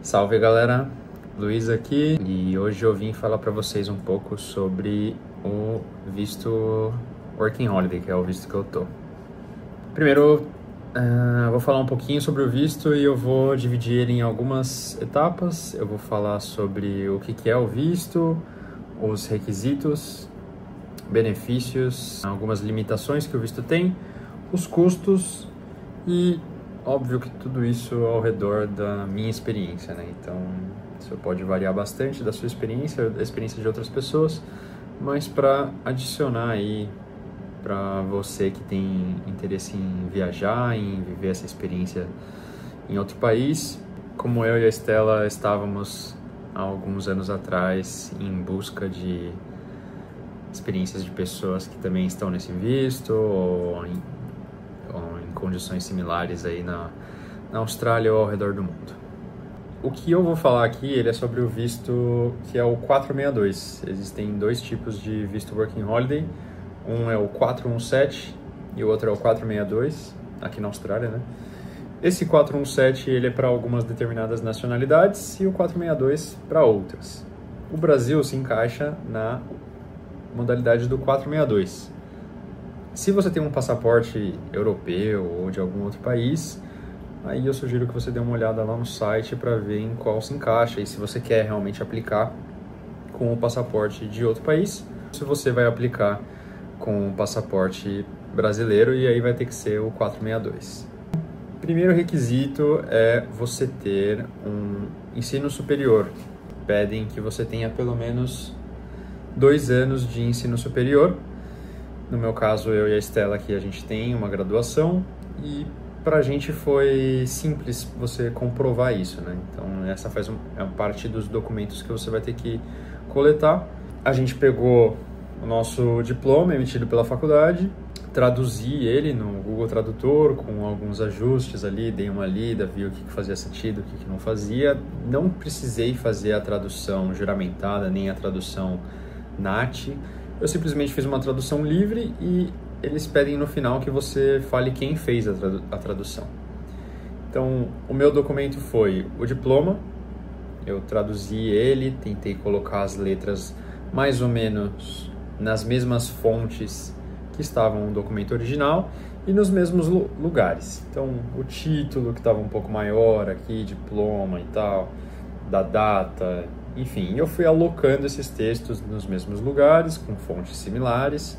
Salve galera, Luiz aqui e hoje eu vim falar para vocês um pouco sobre o visto Working Holiday, que é o visto que eu tô. Primeiro, eu vou falar um pouquinho sobre o visto e eu vou dividir ele em algumas etapas. Eu vou falar sobre o que é o visto, os requisitos, benefícios, algumas limitações que o visto tem, os custos e óbvio que tudo isso ao redor da minha experiência, né? Então, isso pode variar bastante da sua experiência, da experiência de outras pessoas, mas para adicionar aí para você que tem interesse em viajar, em viver essa experiência em outro país, como eu e a Estela estávamos há alguns anos atrás em busca de experiências de pessoas que também estão nesse visto ou em condições similares aí na Austrália ou ao redor do mundo. O que eu vou falar aqui, ele é sobre o visto que é o 462. Existem dois tipos de visto Working Holiday. Um é o 417 e o outro é o 462, aqui na Austrália, né? Esse 417 ele é para algumas determinadas nacionalidades e o 462 para outras. O Brasil se encaixa na modalidade do 462. Se você tem um passaporte europeu ou de algum outro país, aí eu sugiro que você dê uma olhada lá no site para ver em qual se encaixa e se você quer realmente aplicar com o passaporte de outro país, se você vai aplicar com o passaporte brasileiro e aí vai ter que ser o 462. Primeiro requisito é você ter um ensino superior. Pedem que você tenha pelo menos 2 anos de ensino superior. No meu caso, eu e a Estela aqui, a gente tem uma graduação e para a gente foi simples você comprovar isso, né? Então, essa faz parte dos documentos que você vai ter que coletar. A gente pegou o nosso diploma emitido pela faculdade, traduzi ele no Google Tradutor com alguns ajustes ali, dei uma lida, vi o que fazia sentido, o que não fazia. Não precisei fazer a tradução juramentada, nem a tradução NAT. Eu simplesmente fiz uma tradução livre e eles pedem no final que você fale quem fez a tradução. Então, o meu documento foi o diploma, eu traduzi ele, tentei colocar as letras mais ou menos nas mesmas fontes que estavam no documento original e nos mesmos lugares. Então, o título que estava um pouco maior aqui, diploma e tal, da data. Enfim, eu fui alocando esses textos nos mesmos lugares, com fontes similares,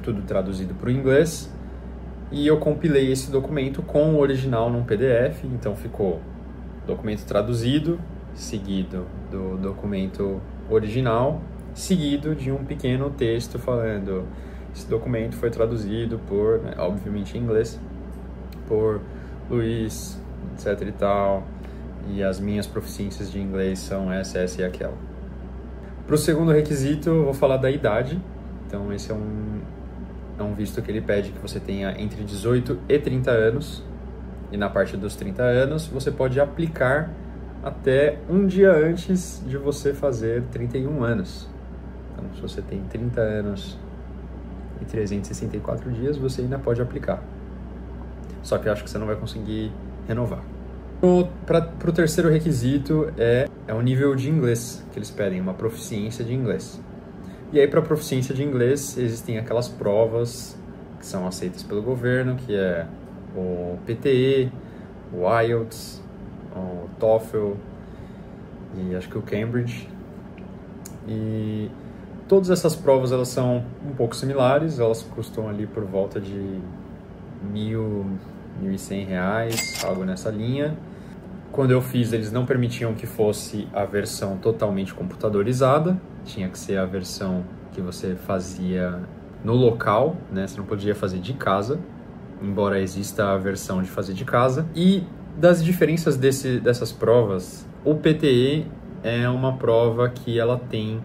tudo traduzido para o inglês, e eu compilei esse documento com o original num PDF, então ficou documento traduzido, seguido do documento original, seguido de um pequeno texto falando esse documento foi traduzido por, né, obviamente em inglês, por Luiz, etc e tal, e as minhas proficiências de inglês são essa e aquela. Para o segundo requisito, eu vou falar da idade. Então, esse é um visto que ele pede que você tenha entre 18 e 30 anos. E na parte dos 30 anos, você pode aplicar até um dia antes de você fazer 31 anos. Então, se você tem 30 anos e 364 dias, você ainda pode aplicar. Só que eu acho que você não vai conseguir renovar. Para o terceiro requisito é o nível de inglês que eles pedem, uma proficiência de inglês. E aí, para a proficiência de inglês, existem aquelas provas que são aceitas pelo governo, que é o PTE, o IELTS, o TOEFL e acho que o Cambridge. E todas essas provas elas são um pouco similares, elas custam ali por volta de R$ 1.100, algo nessa linha. Quando eu fiz, eles não permitiam que fosse a versão totalmente computadorizada, tinha que ser a versão que você fazia no local, né? Você não podia fazer de casa, embora exista a versão de fazer de casa. E das diferenças dessas provas, o PTE é uma prova que ela tem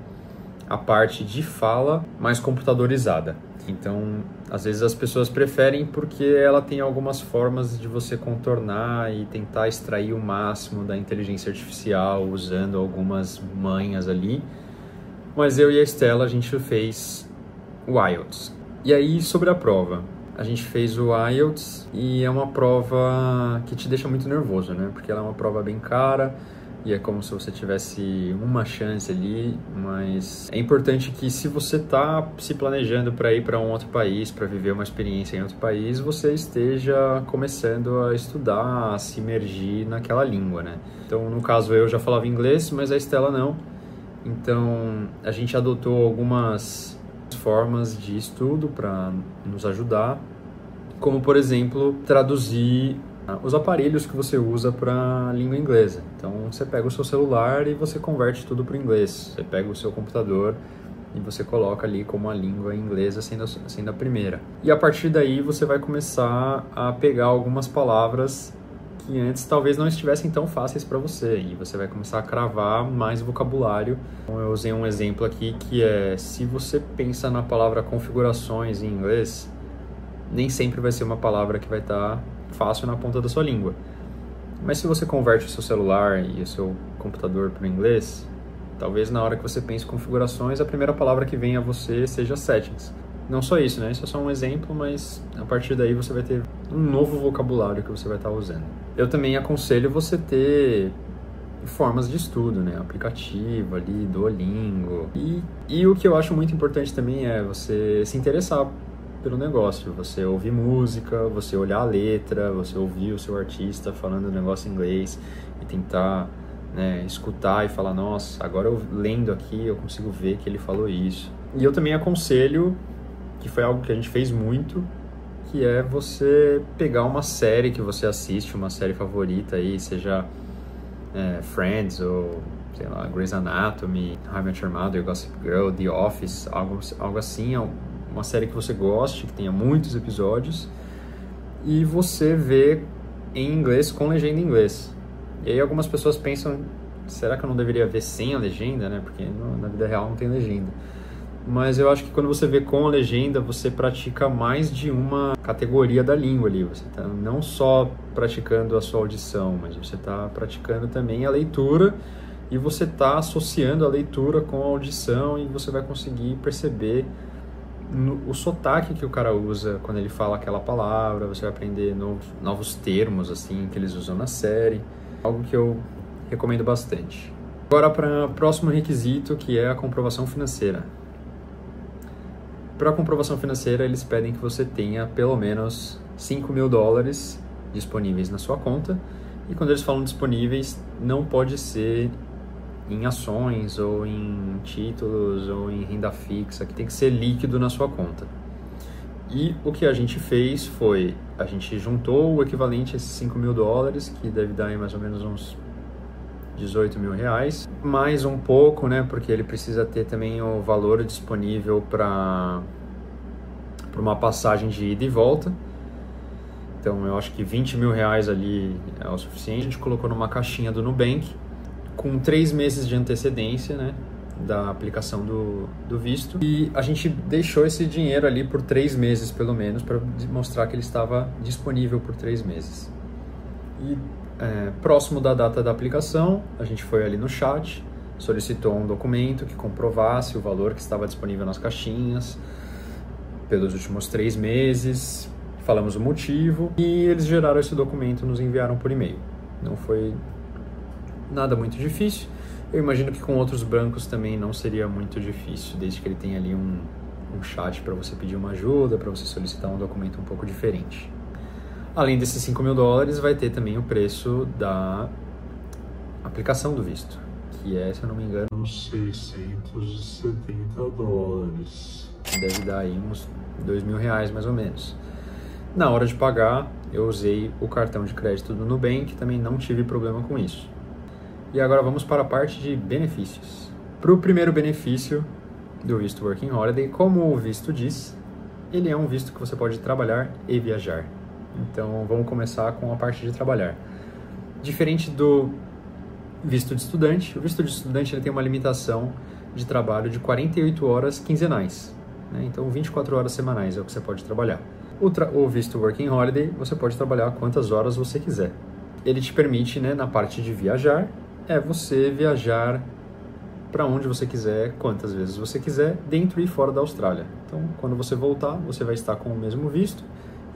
a parte de fala mais computadorizada. Então, às vezes as pessoas preferem porque ela tem algumas formas de você contornar e tentar extrair o máximo da inteligência artificial usando algumas manhas ali. Mas eu e a Estela, a gente fez o IELTS. E aí, sobre a prova, a gente fez o IELTS e é uma prova que te deixa muito nervoso, né? Porque ela é uma prova bem cara e é como se você tivesse uma chance ali, mas é importante que se você está se planejando para ir para um outro país, para viver uma experiência em outro país, você esteja começando a estudar, a se imergir naquela língua, né? Então, no caso, eu já falava inglês, mas a Estela não. Então, a gente adotou algumas formas de estudo para nos ajudar, como, por exemplo, traduzir os aparelhos que você usa para a língua inglesa. Então, você pega o seu celular e você converte tudo para o inglês. Você pega o seu computador e você coloca ali como a língua inglesa sendo a primeira. E a partir daí, você vai começar a pegar algumas palavras que antes talvez não estivessem tão fáceis para você. E você vai começar a cravar mais vocabulário. Então, eu usei um exemplo aqui que é, se você pensa na palavra configurações em inglês, nem sempre vai ser uma palavra que vai estar fácil na ponta da sua língua. Mas se você converte o seu celular e o seu computador para o inglês, talvez na hora que você pense em configurações, a primeira palavra que vem a você seja settings. Não só isso, né? Isso é só um exemplo, mas a partir daí você vai ter um novo vocabulário que você vai estar usando. Eu também aconselho você ter formas de estudo, né? Aplicativo ali, Duolingo. E o que eu acho muito importante também é você se interessar pelo negócio, você ouvir música, você olhar a letra, você ouvir o seu artista falando o negócio em inglês e tentar, né, escutar e falar, nossa, agora eu lendo aqui eu consigo ver que ele falou isso. E eu também aconselho, que foi algo que a gente fez muito, que é você pegar uma série que você assiste, uma série favorita aí, seja Friends ou, sei lá, Grey's Anatomy, How I Met Your Mother, Gossip Girl, The Office, algo assim, uma série que você goste, que tenha muitos episódios, e você vê em inglês com legenda em inglês. E aí algumas pessoas pensam, será que eu não deveria ver sem a legenda, né? Porque na vida real não tem legenda. Mas eu acho que quando você vê com a legenda, você pratica mais de uma categoria da língua ali. Você está não só praticando a sua audição, mas você está praticando também a leitura, e você está associando a leitura com a audição, e você vai conseguir perceber o sotaque que o cara usa quando ele fala aquela palavra. Você vai aprender novos termos assim que eles usam na série, algo que eu recomendo bastante. Agora para o próximo requisito, que é a comprovação financeira. Para a comprovação financeira, eles pedem que você tenha pelo menos $5.000 disponíveis na sua conta, e quando eles falam disponíveis, não pode ser em ações ou em títulos ou em renda fixa, que tem que ser líquido na sua conta. E o que a gente fez foi, a gente juntou o equivalente a esses $5.000, que deve dar aí mais ou menos uns R$18 mil, mais um pouco, né, porque ele precisa ter também o valor disponível para uma passagem de ida e volta. Então eu acho que R$20 mil ali é o suficiente. A gente colocou numa caixinha do Nubank, com 3 meses de antecedência, né, da aplicação do visto, e a gente deixou esse dinheiro ali por 3 meses pelo menos, para mostrar que ele estava disponível por 3 meses. E próximo da data da aplicação, a gente foi ali no chat, solicitou um documento que comprovasse o valor que estava disponível nas caixinhas pelos últimos 3 meses, falamos o motivo, e eles geraram esse documento e nos enviaram por e-mail. Não foi nada muito difícil. Eu imagino que com outros bancos também não seria muito difícil, desde que ele tenha ali um chat para você pedir uma ajuda, para você solicitar um documento um pouco diferente. Além desses $5.000, vai ter também o preço da aplicação do visto, que é, se eu não me engano, $670. Deve dar aí uns R$2 mil mais ou menos. Na hora de pagar, eu usei o cartão de crédito do Nubank, também não tive problema com isso. E agora vamos para a parte de benefícios. Para o primeiro benefício do visto Working Holiday, como o visto diz, ele é um visto que você pode trabalhar e viajar. Então vamos começar com a parte de trabalhar. Diferente do visto de estudante, o visto de estudante ele tem uma limitação de trabalho de 48 horas quinzenais, né? Então 24 horas semanais é o que você pode trabalhar. O visto Working Holiday, você pode trabalhar quantas horas você quiser. Ele te permite, né, na parte de viajar, você viajar para onde você quiser, quantas vezes você quiser, dentro e fora da Austrália. Então, quando você voltar, você vai estar com o mesmo visto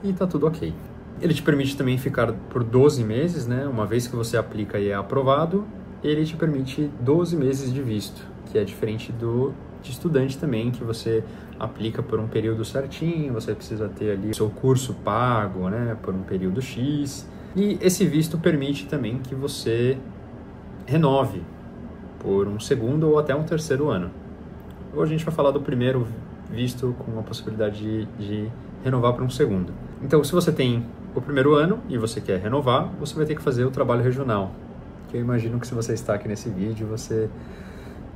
e tá tudo ok. Ele te permite também ficar por 12 meses, né? Uma vez que você aplica e é aprovado, ele te permite 12 meses de visto, que é diferente de estudante também, que você aplica por um período certinho, você precisa ter ali o seu curso pago, né? Por um período X. E esse visto permite também que você renove por um segundo ou até um terceiro ano. Hoje a gente vai falar do primeiro visto com a possibilidade de renovar para um segundo. Então, se você tem o primeiro ano e você quer renovar, você vai ter que fazer o trabalho regional. Que eu imagino que se você está aqui nesse vídeo, você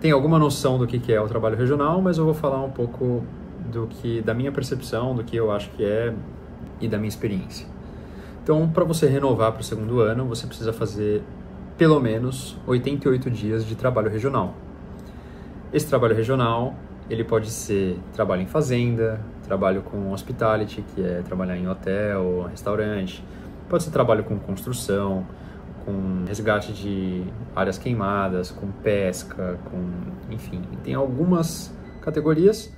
tem alguma noção do que é o trabalho regional, mas eu vou falar um pouco da minha percepção, do que eu acho que é e da minha experiência. Então, para você renovar para o segundo ano, você precisa fazer pelo menos 88 dias de trabalho regional. Esse trabalho regional, ele pode ser trabalho em fazenda, trabalho com hospitality, que é trabalhar em hotel, restaurante, pode ser trabalho com construção, com resgate de áreas queimadas, com pesca, enfim, tem algumas categorias.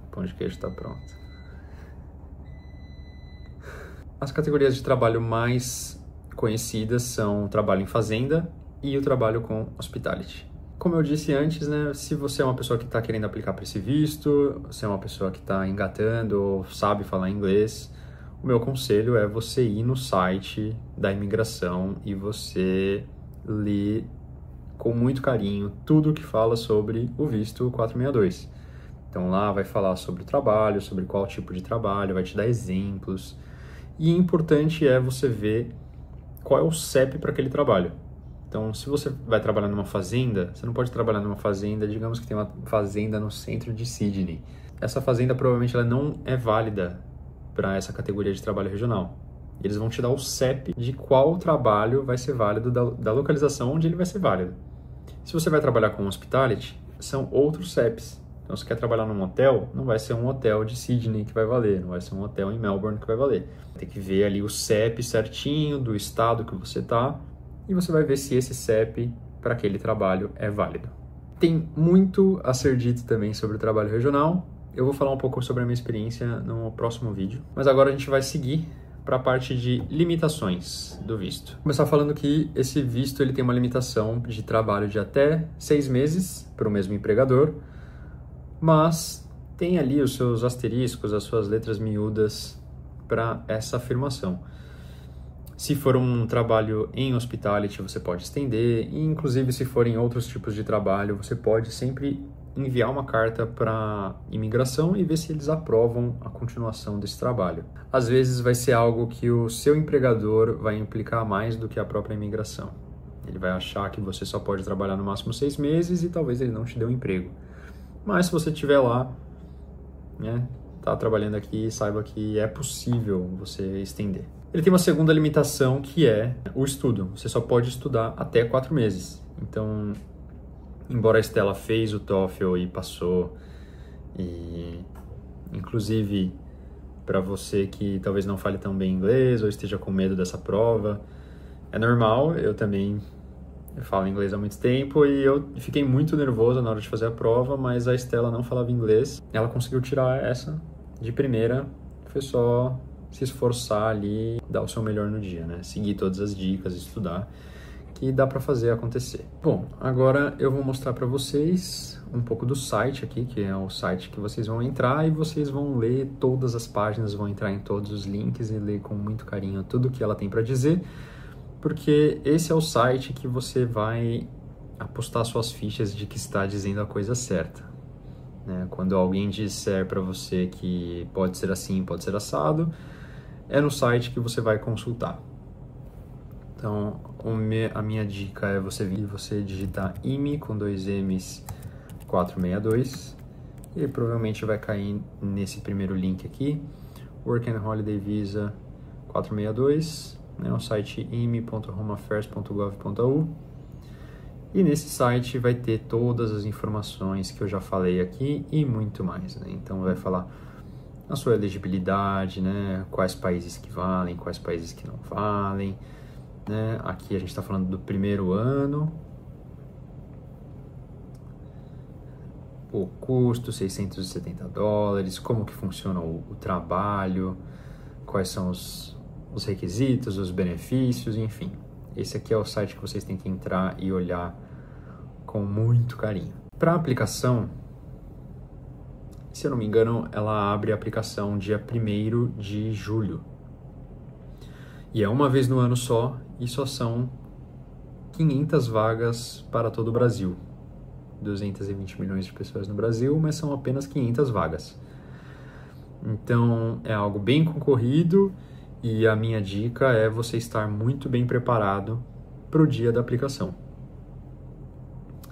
O pão de queijo está pronto. As categorias de trabalho mais conhecidas são o trabalho em fazenda e o trabalho com hospitality. Como eu disse antes, né, se você é uma pessoa que está querendo aplicar para esse visto, se é uma pessoa que está engatando ou sabe falar inglês, o meu conselho é você ir no site da imigração e você ler com muito carinho tudo que fala sobre o visto 462. Então lá vai falar sobre o trabalho, sobre qual tipo de trabalho, vai te dar exemplos. E importante é você ver qual é o CEP para aquele trabalho. Então, se você vai trabalhar numa fazenda, você não pode trabalhar numa fazenda, digamos que tem uma fazenda no centro de Sydney. Essa fazenda provavelmente ela não é válida para essa categoria de trabalho regional. Eles vão te dar o CEP de qual trabalho vai ser válido, da localização onde ele vai ser válido. Se você vai trabalhar com hospitality, são outros CEPs. Então, se você quer trabalhar num hotel, não vai ser um hotel de Sydney que vai valer, não vai ser um hotel em Melbourne que vai valer. Tem que ver ali o CEP certinho do estado que você está e você vai ver se esse CEP para aquele trabalho é válido. Tem muito a ser dito também sobre o trabalho regional. Eu vou falar um pouco sobre a minha experiência no próximo vídeo. Mas agora a gente vai seguir para a parte de limitações do visto. Vou começar falando que esse visto ele tem uma limitação de trabalho de até 6 meses para o mesmo empregador, mas tem ali os seus asteriscos, as suas letras miúdas para essa afirmação. Se for um trabalho em hospitality, você pode estender, e inclusive se for em outros tipos de trabalho, você pode sempre enviar uma carta para imigração e ver se eles aprovam a continuação desse trabalho. Às vezes vai ser algo que o seu empregador vai implicar mais do que a própria imigração. Ele vai achar que você só pode trabalhar no máximo 6 meses e talvez ele não te dê um emprego. Mas se você estiver lá, né, tá trabalhando aqui, saiba que é possível você estender. Ele tem uma segunda limitação que é o estudo. Você só pode estudar até 4 meses. Então, embora a Estela fez o TOEFL e passou, e inclusive para você que talvez não fale tão bem inglês ou esteja com medo dessa prova, é normal, eu falo inglês há muito tempo e eu fiquei muito nervoso na hora de fazer a prova, mas a Estela não falava inglês. Ela conseguiu tirar essa de primeira, foi só se esforçar ali, dar o seu melhor no dia, né? Seguir todas as dicas, estudar, que dá para fazer acontecer. Bom, agora eu vou mostrar para vocês um pouco do site aqui, que é o site que vocês vão entrar e vocês vão ler todas as páginas, vão entrar em todos os links e ler com muito carinho tudo que ela tem para dizer, porque esse é o site que você vai apostar suas fichas de que está dizendo a coisa certa, né? Quando alguém disser para você que pode ser assim, pode ser assado, é no site que você vai consultar. Então, a minha dica é você digitar IME com 2 M's 462 e provavelmente vai cair nesse primeiro link aqui, Work and Holiday Visa 462, né, o site ime.homeaffairs.gov.au, e nesse site vai ter todas as informações que eu já falei aqui e muito mais, né? Então vai falar a sua elegibilidade, né, quais países que valem, quais países que não valem, né? Aqui a gente está falando do primeiro ano. o custo, $670, como que funciona o trabalho, quais são os requisitos, os benefícios, enfim. Esse aqui é o site que vocês têm que entrar e olhar com muito carinho. Para a aplicação, se eu não me engano, ela abre a aplicação dia 1º de julho. E é uma vez no ano só, e só são 500 vagas para todo o Brasil. 220 milhões de pessoas no Brasil, mas são apenas 500 vagas. Então, é algo bem concorrido e a minha dica é você estar muito bem preparado para o dia da aplicação.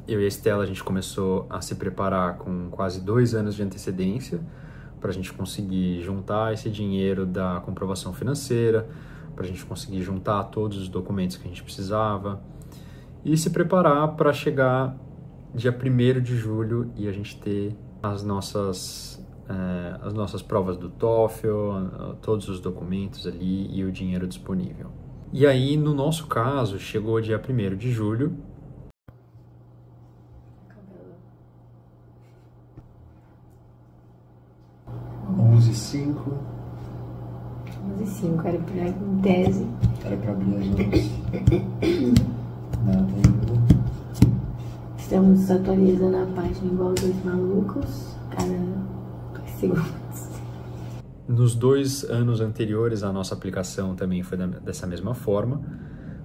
Eu e a Estela, a gente começou a se preparar com quase 2 anos de antecedência para a gente conseguir juntar esse dinheiro da comprovação financeira, para a gente conseguir juntar todos os documentos que a gente precisava e se preparar para chegar dia 1º de julho e a gente ter as nossas provas do TOEFL, todos os documentos ali e o dinheiro disponível. E aí, no nosso caso, chegou dia 1º de julho. Onze e 5, era pra, em tese. era pra abrir às 11. Nada ainda. Estamos atualizando a página igual os dois malucos. Cada 2 segundos. Nos 2 anos anteriores, a nossa aplicação também foi dessa mesma forma.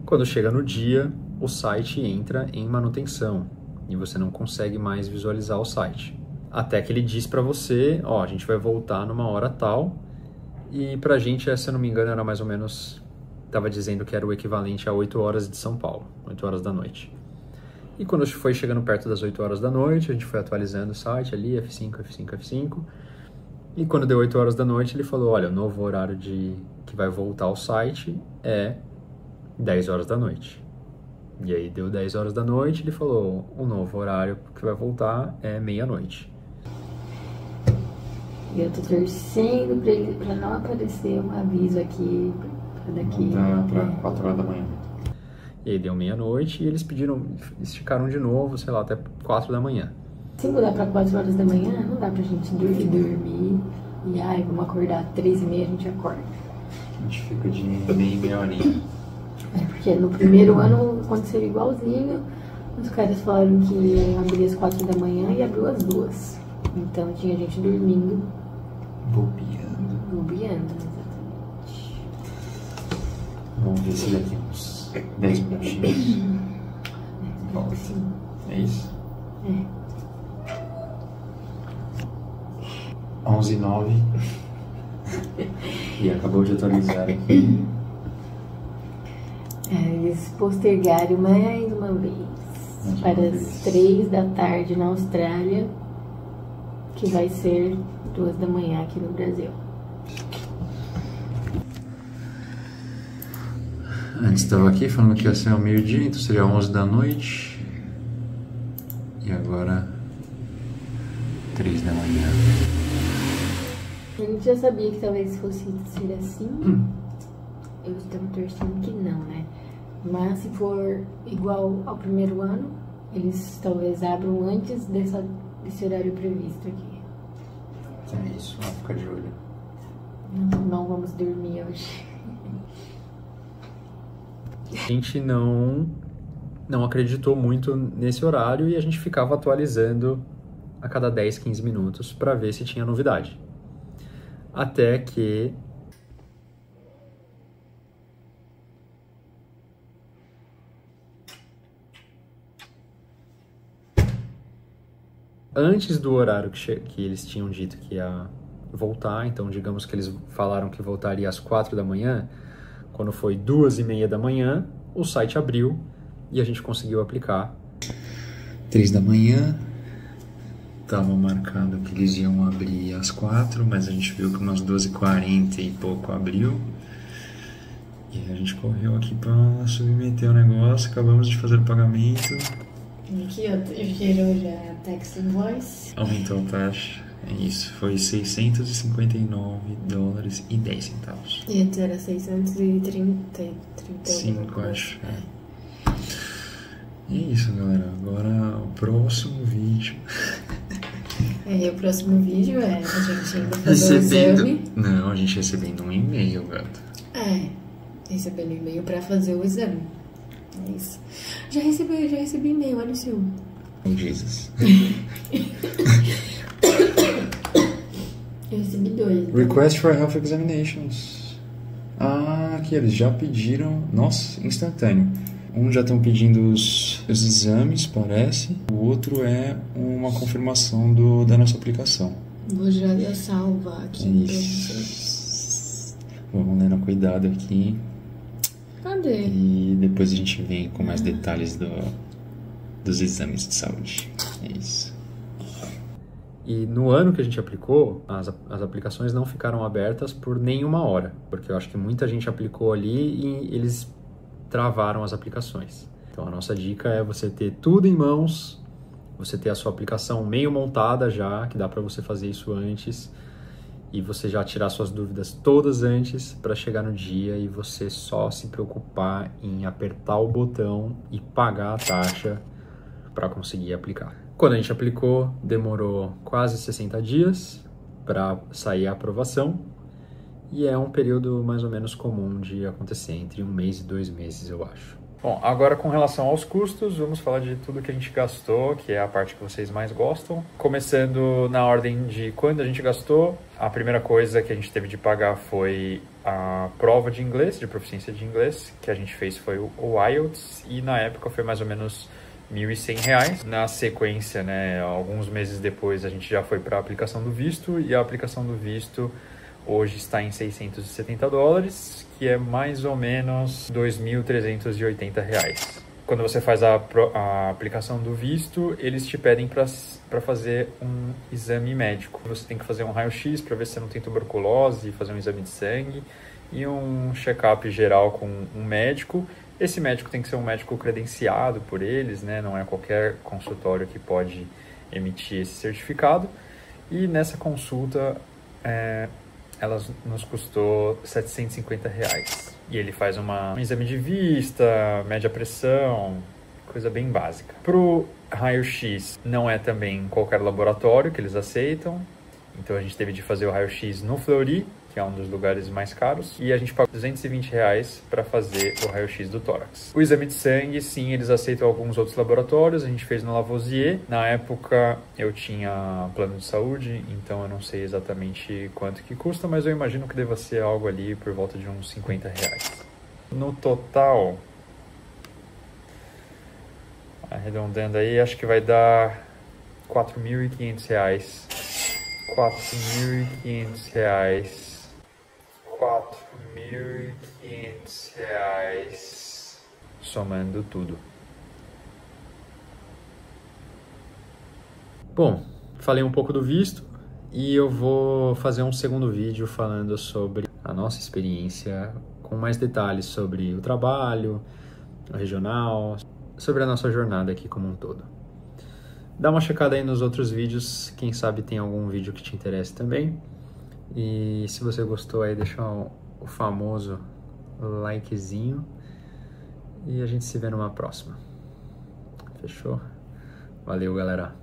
Quando chega no dia, o site entra em manutenção e você não consegue mais visualizar o site. Até que ele diz para você, ó, a gente vai voltar numa hora tal. E pra gente, se eu não me engano, era mais ou menos, estava dizendo que era o equivalente a 8 horas de São Paulo, 8 horas da noite. E quando foi chegando perto das 8 horas da noite, a gente foi atualizando o site ali, F5, F5, F5. E quando deu 8 horas da noite, ele falou, olha, o novo horário que vai voltar ao site é 10 horas da noite. E aí deu 10 horas da noite, ele falou, o novo horário que vai voltar é meia-noite. E eu tô torcendo pra não aparecer um aviso aqui, pra daqui. Pra 4 horas da manhã. E aí deu meia-noite e eles esticaram de novo, sei lá, até 4 da manhã. Se mudar pra 4 horas da manhã, não dá pra gente dormir e, vamos acordar 3h30, a gente acorda. A gente fica de meia horinha. É porque no primeiro ano aconteceu igualzinho, os caras falaram que ia abrir às 4 da manhã e abriu às 2. Então tinha gente dormindo. Bobeando, exatamente. Vamos ver se daqui uns 10 minutinhos. Volta. É isso? É. 11h09. E acabou de atualizar aqui. Eles postergaram mais uma vez para as 3 da tarde na Austrália, que vai ser 2 da manhã aqui no Brasil. Antes estava aqui falando que ia ser ao meio-dia, então seria 11 da noite. E agora 3 da manhã. A gente já sabia que talvez fosse ser assim. Eu estava torcendo que não, né? Mas se for igual ao primeiro ano, eles talvez abram antes desse horário previsto aqui. É isso, vamos ficar de olho. Não vamos dormir hoje. A gente não acreditou muito nesse horário e a gente ficava atualizando a cada 10, 15 minutos para ver se tinha novidade. Até que antes do horário que eles tinham dito que ia voltar, então digamos que eles falaram que voltaria às 4 da manhã, quando foi 2h30 da manhã, o site abriu e a gente conseguiu aplicar. 3 da manhã, estava marcado que eles iam abrir às 4, mas a gente viu que umas 12h40 e pouco abriu. E a gente correu aqui para submeter o negócio, acabamos de fazer o pagamento. Aqui, ó, gerou já a tax invoice. Aumentou a taxa, é isso, foi $659,10. E antes era 630. 5, acho. É. E é isso, galera. Agora o próximo vídeo O próximo vídeo é a gente ainda fazer o exame. Não, a gente recebendo um e-mail, gato. Recebendo e-mail pra fazer o exame. É isso. Já recebi e-mail, olha o seu. Jesus. Eu recebi 2. Então. Request for Health Examinations. Aqui eles já pediram. Nossa, instantâneo. Um já estão pedindo os exames, parece. O outro é uma confirmação da nossa aplicação. Vou já salvar aqui pra vocês. Vamos lendo cuidado aqui. Cadê? E depois a gente vem com mais detalhes dos exames de saúde. É isso. E no ano que a gente aplicou, as aplicações não ficaram abertas por nenhuma hora. Porque eu acho que muita gente aplicou ali e eles travaram as aplicações. Então a nossa dica é você ter tudo em mãos, você ter a sua aplicação meio montada já, que dá para você fazer isso antes, e você já tirar suas dúvidas todas antes para chegar no dia e você só se preocupar em apertar o botão e pagar a taxa para conseguir aplicar. Quando a gente aplicou, demorou quase 60 dias para sair a aprovação. E é um período mais ou menos comum de acontecer, entre 1 mês e 2 meses, eu acho. Bom, agora com relação aos custos, vamos falar de tudo que a gente gastou, que é a parte que vocês mais gostam. Começando na ordem de quando a gente gastou, a primeira coisa que a gente teve de pagar foi a prova de inglês, de proficiência de inglês, que a gente fez foi o IELTS, e na época foi mais ou menos R$1.100. Na sequência, né, alguns meses depois, a gente já foi para a aplicação do visto, e a aplicação do visto hoje está em $670, que é mais ou menos R$2.380. Quando você faz a aplicação do visto, eles te pedem para fazer um exame médico. Você tem que fazer um raio-x para ver se você não tem tuberculose, fazer um exame de sangue e um check-up geral com um médico. Esse médico tem que ser um médico credenciado por eles, né? Não é qualquer consultório que pode emitir esse certificado. E nessa consulta, ela nos custou R$750. E ele faz um exame de vista, mede a pressão, coisa bem básica. Pro raio-x, não é também qualquer laboratório que eles aceitam. Então a gente teve de fazer o raio-x no Fleury, que é um dos lugares mais caros, e a gente pagou R$220 para fazer o raio-x do tórax. O exame de sangue, sim, eles aceitam alguns outros laboratórios, a gente fez no Lavoisier. Na época eu tinha plano de saúde, então eu não sei exatamente quanto que custa, mas eu imagino que deva ser algo ali por volta de uns R$50. No total, arredondando aí, acho que vai dar R$4.500. R$4.500. R$4.500 somando tudo. Bom, falei um pouco do visto e eu vou fazer um segundo vídeo falando sobre a nossa experiência com mais detalhes sobre o trabalho, o regional, sobre a nossa jornada aqui como um todo. Dá uma checada aí nos outros vídeos, quem sabe tem algum vídeo que te interesse também. E se você gostou aí, deixa o famoso likezinho. E a gente se vê numa próxima. Fechou? Valeu, galera!